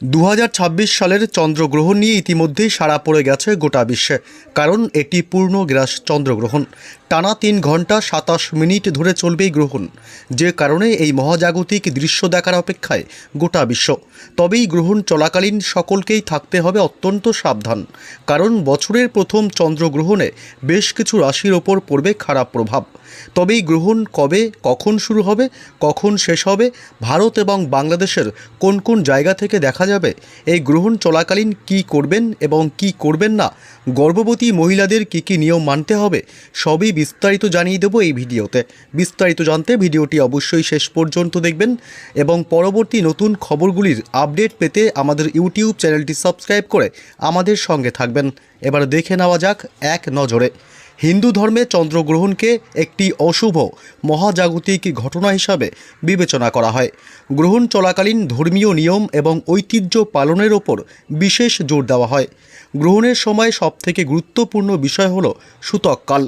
2026 সালের চন্দ্রগ্রহণ নিয়ে ইতিমধ্যেই সাড়া পড়ে গেছে গোটা বিশ্বে। কারণ এটি পূর্ণগ্রাস চন্দ্রগ্রহণ। টানা 3 ঘন্টা 27 মিনিট ধরে চলবে এই গ্রহণ, যে কারণে এই মহাজাগতিক দৃশ্য দেখার অপেক্ষায় গোটা বিশ্ব। তবে এই গ্রহণ চলাকালীন সকলকেই থাকতে হবে অত্যন্ত সাবধান, কারণ বছরের প্রথম চন্দ্রগ্রহণে বেশ কিছু রাশির ওপর পড়বে খারাপ প্রভাব। তবে এই গ্রহণ কবে, কখন শুরু হবে, কখন শেষ হবে, ভারত এবং বাংলাদেশের কোন কোন জায়গা থেকে দেখা যাবে, এই গ্রহণ চলাকালীন কি করবেন এবং কি করবেন না, গর্ভবতী মহিলাদের কি কি নিয়ম মানতে হবে, সবই বিস্তারিত জানিয়ে দেব এই ভিডিওতে। বিস্তারিত জানতে ভিডিওটি অবশ্যই শেষ পর্যন্ত দেখবেন এবং পরবর্তী নতুন খবরগুলির আপডেট পেতে আমাদের ইউটিউব চ্যানেলটি সাবস্ক্রাইব করে আমাদের সঙ্গে থাকবেন। এবার দেখে নেওয়া যাক এক নজরে। হিন্দু ধর্মে চন্দ্রগ্রহণকে একটি অশুভ মহাজাগতিক ঘটনা হিসাবে বিবেচনা করা হয়। গ্রহণ চলাকালীন ধর্মীয় নিয়ম এবং ঐতিহ্য পালনের ওপর বিশেষ জোর দেওয়া হয়। গ্রহণের সময় সবথেকে গুরুত্বপূর্ণ বিষয় হলো সূতককাল।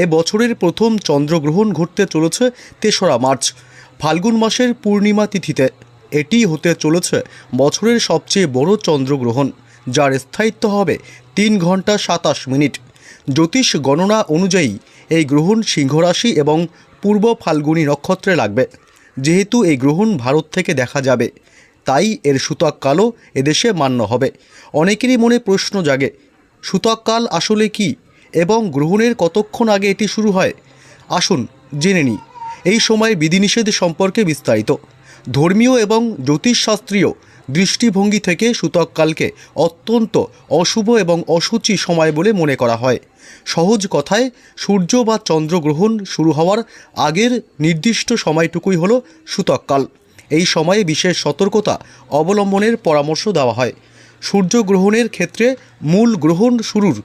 এ বছরের প্রথম চন্দ্রগ্রহণ ঘটতে চলেছে 3রা মার্চ, ফাল্গুন মাসের পূর্ণিমা তিথিতে। এটি হতে চলেছে বছরের সবচেয়ে বড় চন্দ্রগ্রহণ, যার স্থায়িত্ব হবে 3 ঘন্টা 27 মিনিট। জ্যোতিষ গণনা অনুযায়ী এই গ্রহণ সিংহ রাশি এবং পূর্ব ফাল্গুনী নক্ষত্রে লাগবে। যেহেতু এই গ্রহণ ভারত থেকে দেখা যাবে, তাই এর সূতককালও এদেশে মান্য হবে। অনেকেরই মনে প্রশ্ন জাগে, সূতককাল আসলে কি এবং গ্রহণের কতক্ষণ আগে এটি শুরু হয়। আসুন জেনে নিই এই সময়ের বিধিনিষেধ সম্পর্কে বিস্তারিত। ধর্মীয় এবং জ্যোতিষশাস্ত্রীয় দৃষ্টিভঙ্গি থেকে সূতককালকে অত্যন্ত অশুভ এবং অশুচি সময় বলে মনে করা হয়। সহজ কথায়, সূর্য বা চন্দ্রগ্রহণ শুরু হওয়ার আগের নির্দিষ্ট সময়টুকুই হলো সূতককাল। এই সময়ে বিশেষ সতর্কতা অবলম্বনের পরামর্শ দেওয়া হয়। সূর্যগ্রহণের ক্ষেত্রে মূল গ্রহণ শুরুর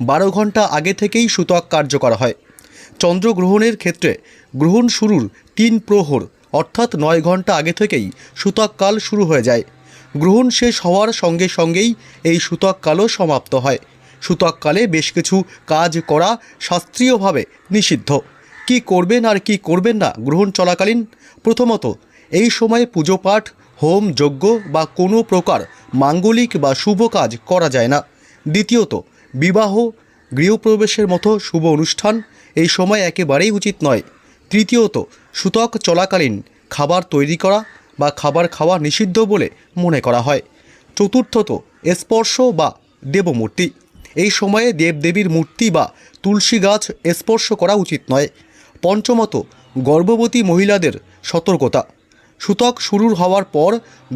12 ঘন্টা আগে থেকেই সূতক কার্যকর হয়। চন্দ্রগ্রহণের ক্ষেত্রে গ্রহণ শুরুর 3 প্রহর অর্থাৎ 9 ঘন্টা আগে থেকেই সূতককাল শুরু হয়ে যায়। গ্রহণ শেষ হওয়ার সঙ্গে সঙ্গেই এই সূতককালও সমাপ্ত হয়। সূতককালে বেশ কিছু কাজ করা শাস্ত্রীয়ভাবে নিষিদ্ধ। কি করবেন আর কি করবেন না গ্রহণ চলাকালীন? প্রথমত, এই সময়ে পুজো পাঠ, হোম যজ্ঞ বা কোনো প্রকার মাঙ্গলিক বা শুভ কাজ করা যায় না। দ্বিতীয়ত, বিবাহ, গৃহপ্রবেশের মতো শুভ অনুষ্ঠান এই সময় একেবারেই উচিত নয়। তৃতীয়ত, সূতক চলাকালীন খাবার তৈরি করা বা খাবার খাওয়া নিষিদ্ধ বলে মনে করা হয়। চতুর্থত, স্পর্শ বা দেবমূর্তি। এই সময়ে দেবদেবীর মূর্তি বা তুলসী গাছ স্পর্শ করা উচিত নয়। পঞ্চমত, গর্ভবতী মহিলাদের সতর্কতা। সূতক শুরু হওয়ার পর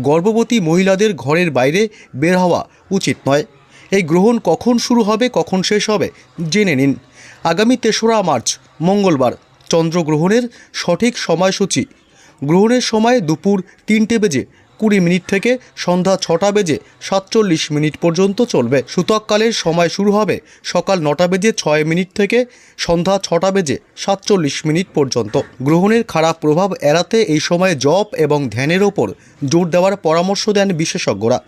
গর্ভবতী মহিলাদের ঘরের বাইরে বের হওয়া উচিত নয়। এই গ্রহণ কখন শুরু হবে, কখন শেষ হবে জেনে নিন। আগামী 3রা মার্চ মঙ্গলবার চন্দ্রগ্রহণের সঠিক সময়সূচি। গ্রহণের সময় দুপুর 3:20 মিনিট থেকে সন্ধ্যা 6:47 পর্যন্ত চলবে। সূতককালের সময় শুরু হবে সকাল 9:06 থেকে সন্ধ্যা 6:47 পর্যন্ত। গ্রহণের খারাপ প্রভাব এড়াতে এই সময়ে জপ এবং ধ্যানের ওপর জোর দেওয়ার পরামর্শ দেন বিশেষজ্ঞরা।